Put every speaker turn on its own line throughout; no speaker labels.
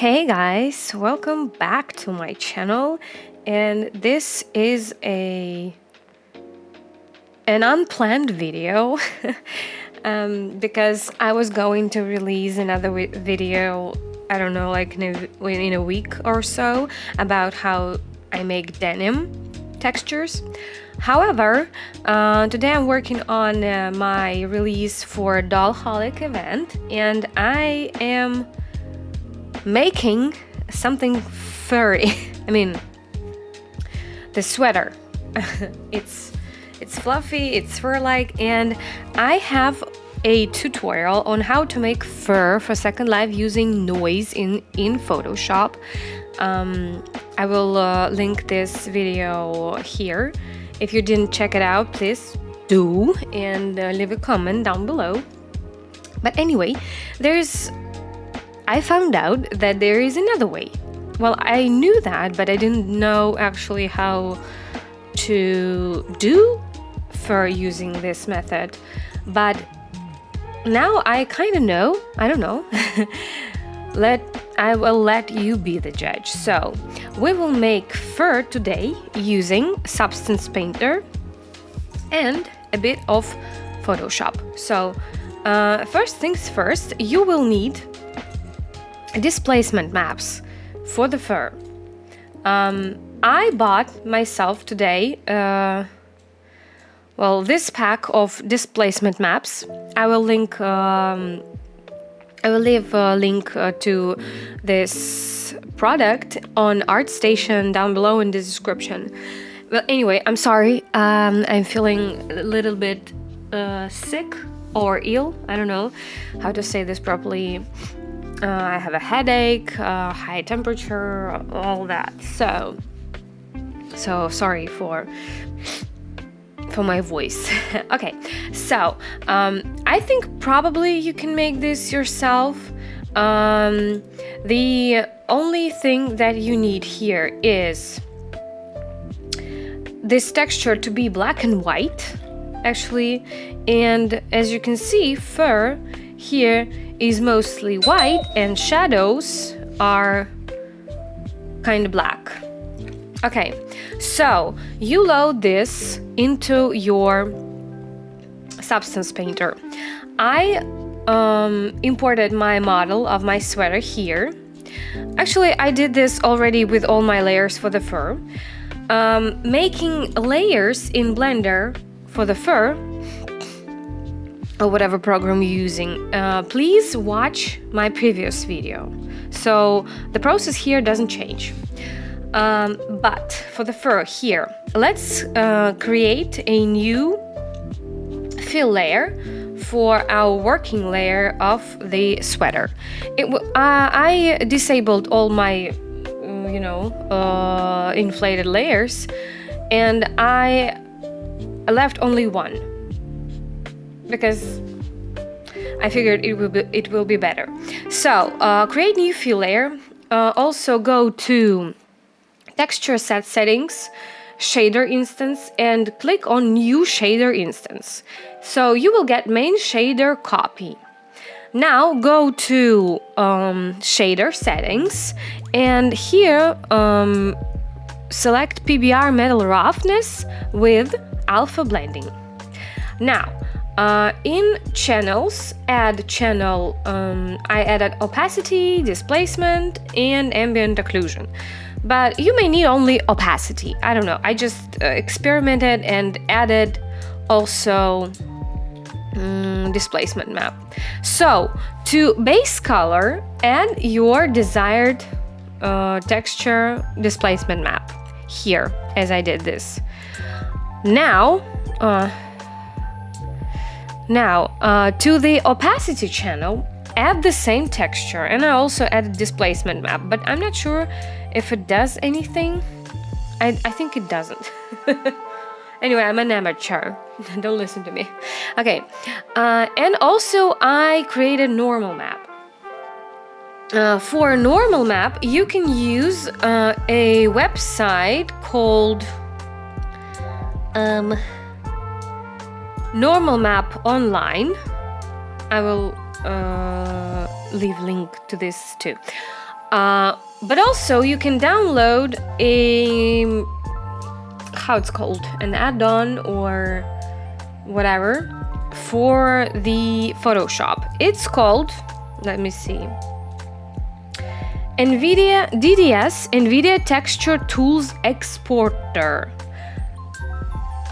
Hey guys, welcome back to my channel, and this is an unplanned video because I was going to release another video, I don't know, like in a week or so, about how I make denim textures. However, today I'm working on my release for Dollholic event, and I am making something furry. I mean, the sweater. it's fluffy, it's fur-like, and I have a tutorial on how to make fur for Second Life using noise in Photoshop. I will link this video here. If you didn't check it out, please do, and leave a comment down below. But anyway, I found out that there is another way. Well, I knew that, but I didn't know actually how to do fur using this method. But now I kind of know. I don't know. I will let you be the judge. So we will make fur today using Substance Painter and a bit of Photoshop. So first things first, you will need displacement maps for the fur. I bought myself today this pack of displacement maps. I will leave a link to this product on ArtStation down below in the description. Well, anyway, I'm sorry. I'm feeling a little bit sick or ill. I don't know how to say this properly. I have a headache, high temperature, all that. So sorry for my voice. Okay, so I think probably you can make this yourself. The only thing that you need here is this texture to be black and white, actually. And as you can see, fur here is mostly white and shadows are kind of black. Okay, so you load this into your Substance Painter. I imported my model of my sweater here. Actually, I did this already with all my layers for the fur. Making layers in Blender for the fur, or whatever program you're using, please watch my previous video. So the process here doesn't change. But for the fur here, let's create a new fill layer for our working layer of the sweater. I disabled all my, inflated layers, and I left only one, because I figured it will be better. So create new fill layer. Also go to texture set settings, shader instance, and click on new shader instance. So you will get main shader copy. Now go to shader settings, and here select PBR metal roughness with alpha blending. Now in channels, add channel. I added opacity, displacement, and ambient occlusion. But you may need only opacity. I don't know. I just experimented and added also displacement map. So to base color, add your desired texture displacement map here, as I did this. Now to the opacity channel, add the same texture, and I also added displacement map, but I'm not sure if it does anything. I think it doesn't. Anyway, I'm an amateur. Don't listen to me. Okay, and also I created normal map. For a normal map, you can use a website called Normal Map Online. I will leave link to this too. But also you can download a, how it's called, an add-on or whatever for the Photoshop. It's called, let me see, NVIDIA DDS, NVIDIA Texture Tools Exporter.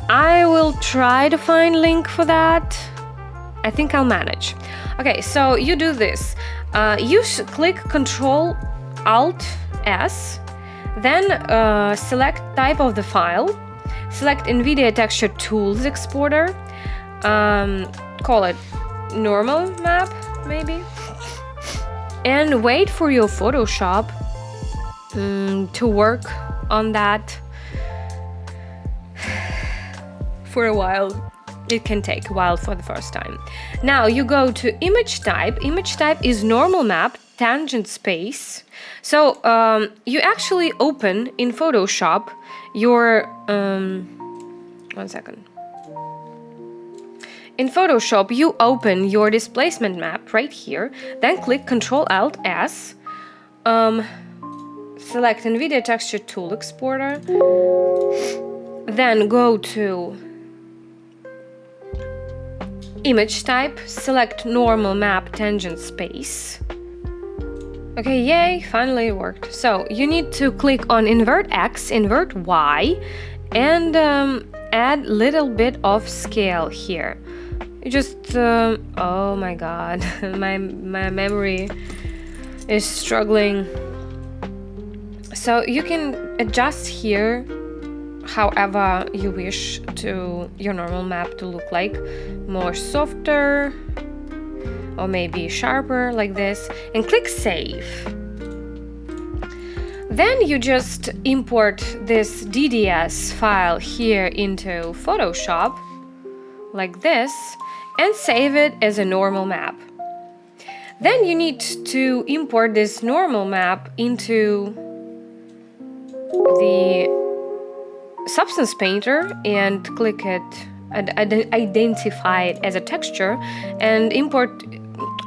I will try to find link for that. I think I'll manage. Okay, so you do this. You click Control Alt S, then select type of the file, select NVIDIA Texture Tools Exporter, call it normal map maybe, and wait for your Photoshop to work on that for a while. It can take a while for the first time. Now you go to image type. Image type is normal map, tangent space. So you actually open in Photoshop your one second. In Photoshop, you open your displacement map right here, then click Ctrl Alt S, select NVIDIA Texture Tool Exporter, then go to image type, select normal map tangent space. Okay, yay, finally it worked. So you need to click on invert X, invert Y, and add little bit of scale here. You just, oh my god, my memory is struggling. So you can adjust here however you wish to your normal map to look like, more softer or maybe sharper like this, and click save. Then you just import this DDS file here into Photoshop like this and save it as a normal map. Then you need to import this normal map into the Substance Painter and click it and identify it as a texture and import,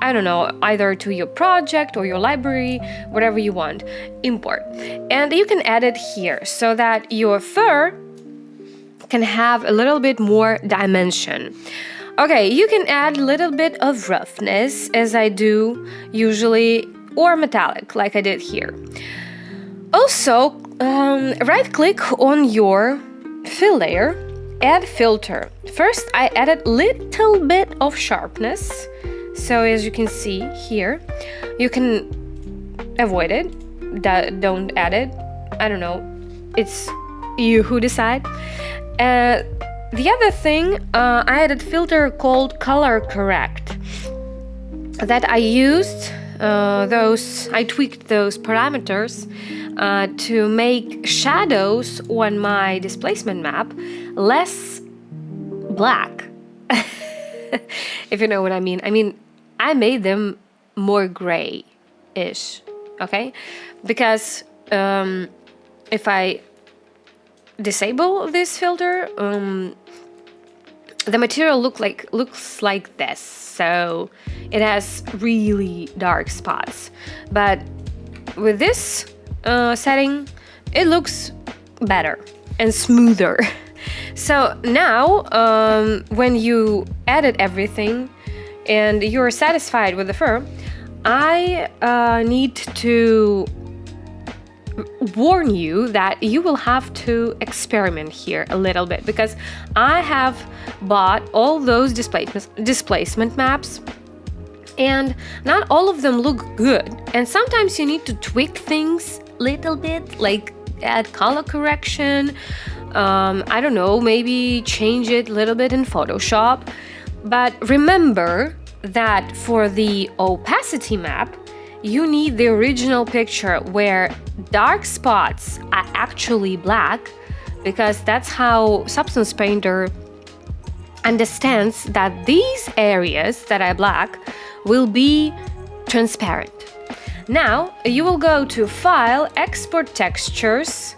I don't know, either to your project or your library, whatever you want, import. And you can add it here so that your fur can have a little bit more dimension. Okay, you can add a little bit of roughness, as I do usually, or metallic, like I did here. Also, right-click on your fill layer, add filter. First, I added little bit of sharpness. So as you can see here, you can avoid it, don't add it. I don't know, it's you who decide. The other thing, I added filter called color correct. That I used I tweaked those parameters to make shadows on my displacement map less black. If you know what I mean. I mean, I made them more gray-ish, okay? Because if I disable this filter, the material looks like this, so it has really dark spots. But with this setting, it looks better and smoother. So now, when you edit everything and you're satisfied with the fur, I need to warn you that you will have to experiment here a little bit, because I have bought all those displacement maps and not all of them look good, and sometimes you need to tweak things a little bit, like add color correction, I don't know, maybe change it a little bit in Photoshop. But remember that for the opacity map, you need the original picture where dark spots are actually black, because that's how Substance Painter understands that these areas that are black will be transparent. Now you will go to File, Export Textures,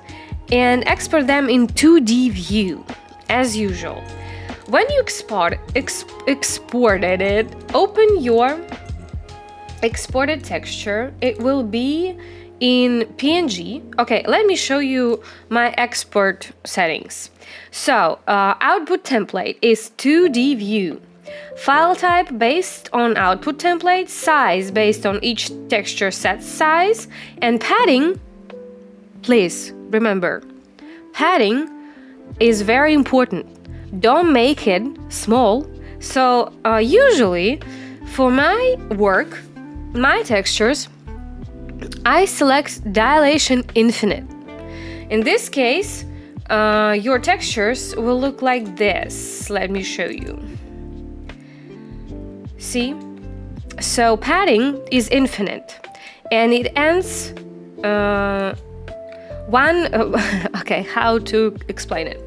and export them in 2D view, as usual. When you exported it, open your exported texture. It will be in PNG, okay, let me show you my export settings. So, output template is 2D view. File type based on output template, size based on each texture set size, and padding, please remember, padding is very important. Don't make it small. So usually for my work, my textures, I select dilation infinite. In this case, your textures will look like this. Let me show you. See? So padding is infinite, and it ends okay, how to explain it?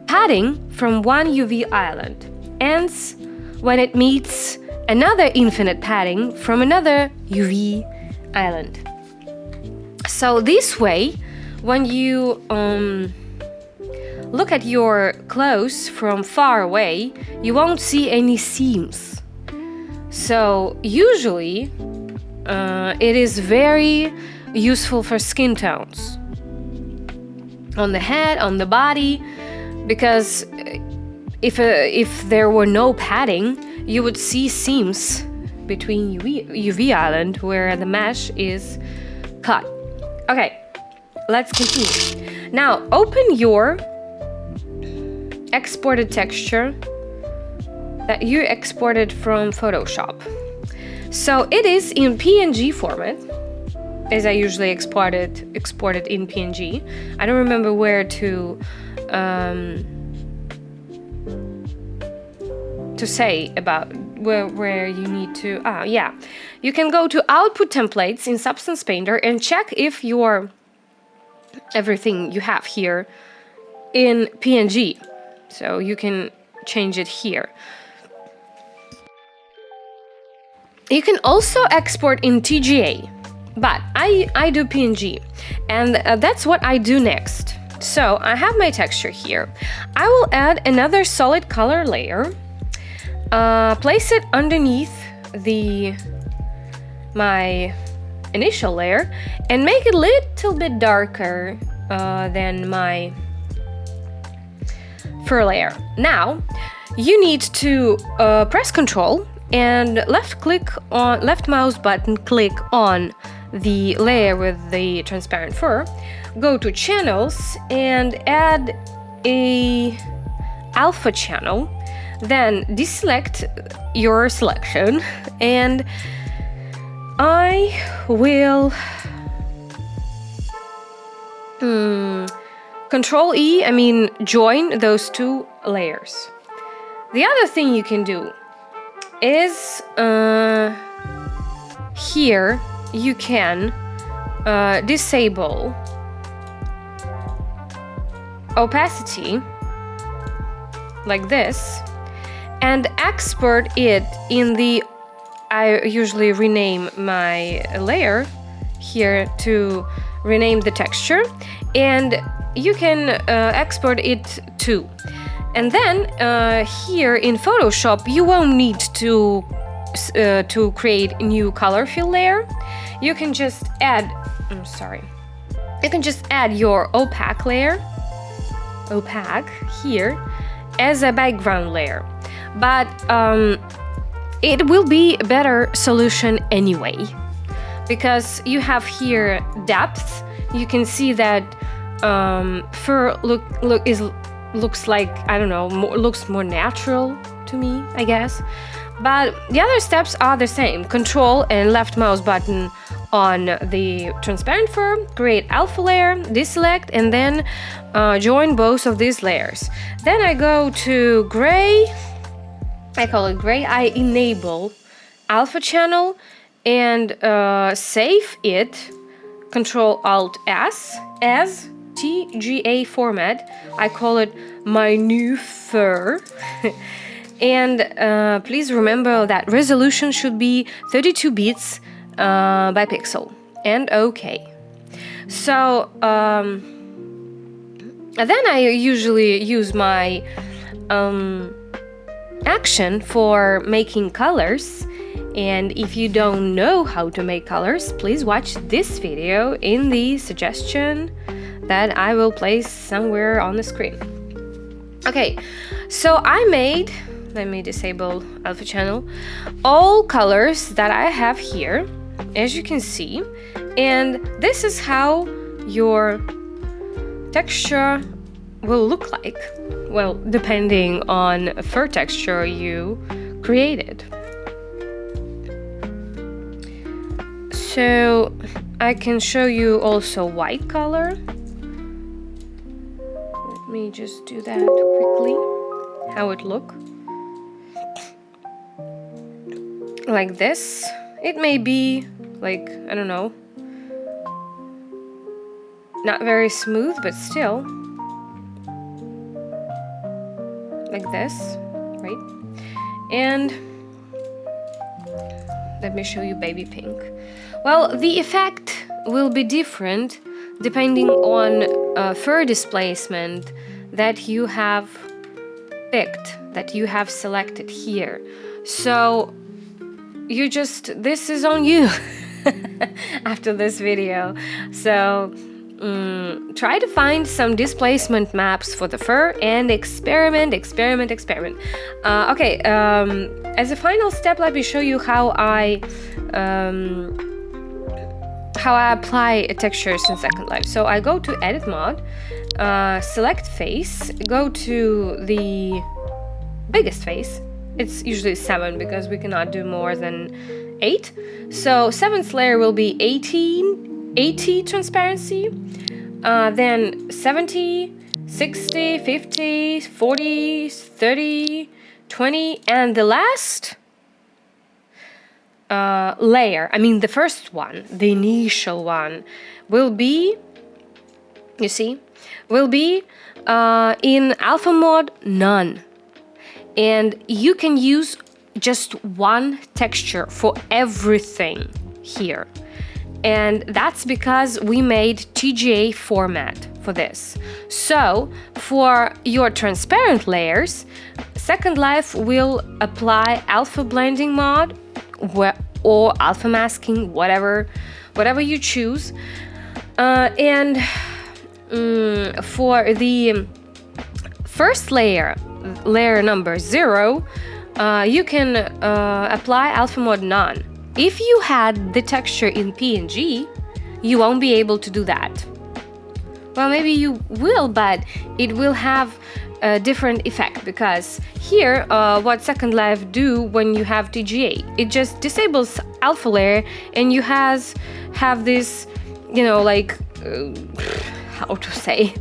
Padding from one UV island ends when it meets another infinite padding from another UV island. So this way, when you look at your clothes from far away, you won't see any seams. So usually, it is very useful for skin tones on the head, on the body, because if there were no padding, you would see seams between UV island where the mesh is cut. Okay, let's continue. Now open your exported texture that you exported from Photoshop. So it is in PNG format, as I usually export it in PNG. I don't remember where to say about where you need to. Yeah, you can go to output templates in Substance Painter and check if everything you have here in PNG. So you can change it here. You can also export in TGA, but I do PNG, and that's what I do next. So I have my texture here. I will add another solid color layer, place it underneath my initial layer, and make it a little bit darker than my fur layer. Now you need to press Ctrl and left mouse button, click on the layer with the transparent fur, go to channels and add a alpha channel, then deselect your selection, and I will Control E, join those two layers. The other thing you can do is here you can disable opacity like this and export it in the, I usually rename my layer here to rename the texture, and you can export it too. And then here in Photoshop you won't need to create a new color fill layer. You can just add, you can just add your opaque layer, here, as a background layer. But it will be a better solution anyway, because you have here depth. You can see that fur looks like, I don't know, looks more natural to me, I guess. But the other steps are the same. Control and left mouse button on the transparent fur, create alpha layer, deselect, and then join both of these layers. Then I go to gray, I call it gray, I enable alpha channel and save it, Control Alt S, as TGA format. I call it my new fur. And please remember that resolution should be 32 bits by pixel, and OK. So then I usually use my action for making colors, And if you don't know how to make colors, please watch this video in the suggestion that I will place somewhere on the screen. Okay, so I made, let me disable alpha channel, all colors that I have here, as you can see, and this is how your texture will look like, well, depending on fur texture you created. So I can show you also white color. Let me just do that quickly, how it look. Like this. It may be like, I don't know, not very smooth, but still like this, right? And let me show you baby pink. Well, the effect will be different depending on fur displacement that you have picked, that you have selected here. So you just, this is on you after this video. So try to find some displacement maps for the fur and experiment. Okay, as a final step, let me show you how I apply textures in Second Life. So I go to Edit Mode, select Face, go to the biggest face. It's usually 7 because we cannot do more than 8. So 7th layer will be 80 transparency, then 70, 60, 50, 40, 30, 20, and the last layer, I mean the first one, the initial one, will be, you see, will be in alpha mode none. And you can use just one texture for everything here. And that's because we made TGA format for this. So for your transparent layers, Second Life will apply alpha blending mode or alpha masking, whatever you choose. And for the first layer number 0, you can apply alpha mode none. If you had the texture in PNG, you won't be able to do that. Well, maybe you will, but it will have a different effect, because here, what Second Life do when you have TGA, it just disables alpha layer, and you have this, you know, like, how to say,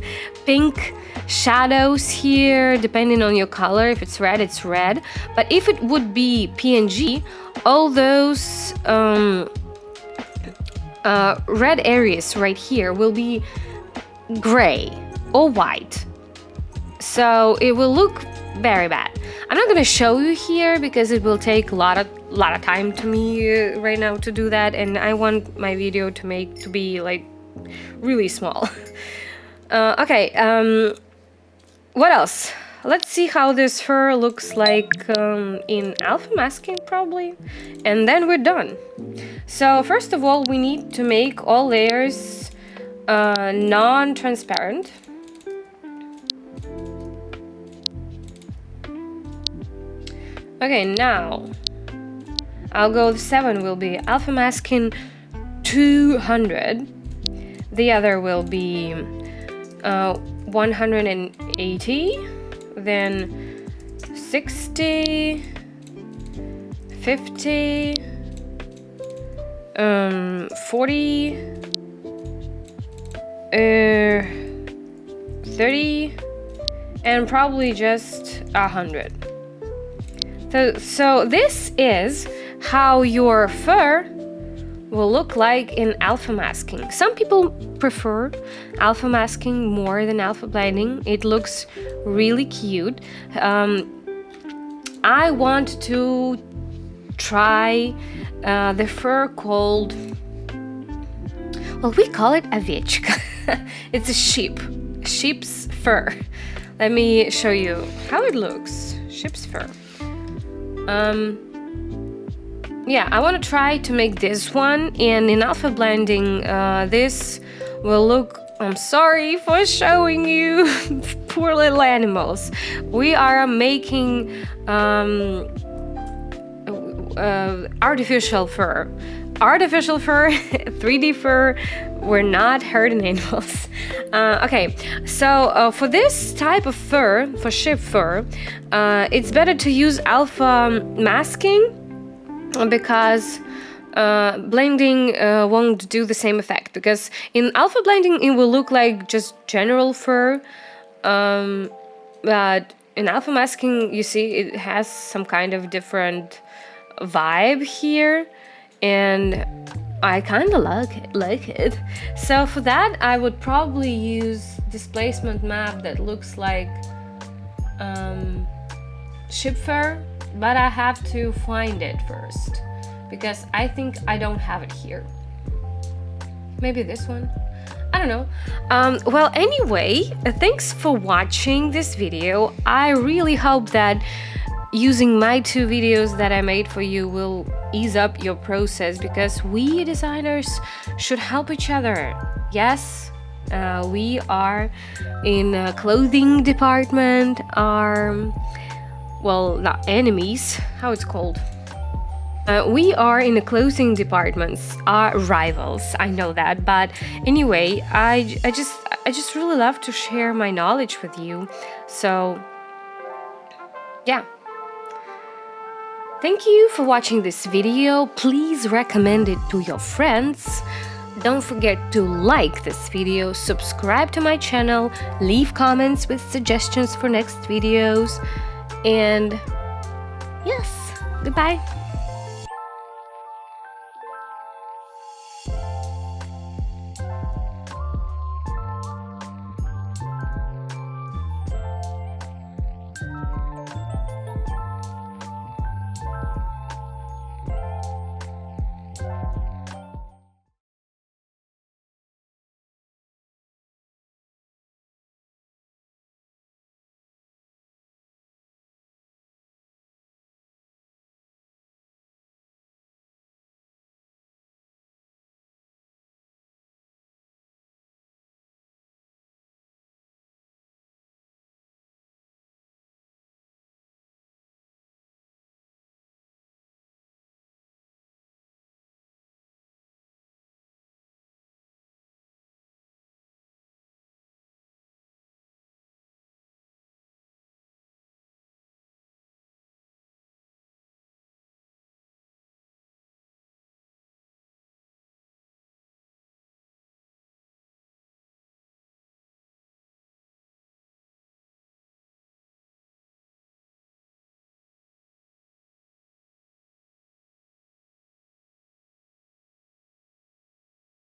pink shadows here, depending on your color. If it's red, it's red. But if it would be PNG, all those red areas right here will be gray or white. So it will look very bad. I'm not going to show you here because it will take a lot of time to me right now to do that, and I want my video to be like really small. Okay, what else? Let's see how this fur looks like in alpha masking probably, and then we're done. So first of all, we need to make all layers non-transparent. Okay, now I'll go, 7 will be alpha masking 200, the other will be 180, then 60, 50, 40, 30, and probably just 100. So this is how your fur will look like in alpha masking. Some people prefer alpha masking more than alpha blending. It looks really cute. I want to try the fur called, well, we call it овечка. It's a sheep's fur. Let me show you how it looks. Sheep's fur. yeah, I want to try to make this one, and in alpha blending, this will look. I'm sorry for showing you poor little animals. We are making artificial fur. Artificial fur, 3D fur, we're not hurting animals. Okay, so for this type of fur, for sheep fur, it's better to use alpha masking because blending won't do the same effect, because in alpha blending it will look like just general fur, but in alpha masking, you see, it has some kind of different vibe here, and I kind of like it. So for that, I would probably use displacement map that looks like sheep fur, but I have to find it first, because I think I don't have it here. Maybe this one? I don't know. Well, anyway, thanks for watching this video. I really hope that using my 2 videos that I made for you will ease up your process, because we designers should help each other. Yes, we are in a clothing department, well, not enemies, how it's called? We are in the clothing departments, are rivals. I know that, but anyway, I just really love to share my knowledge with you. So, yeah. Thank you for watching this video. Please recommend it to your friends. Don't forget to like this video, subscribe to my channel, leave comments with suggestions for next videos, and yes, goodbye.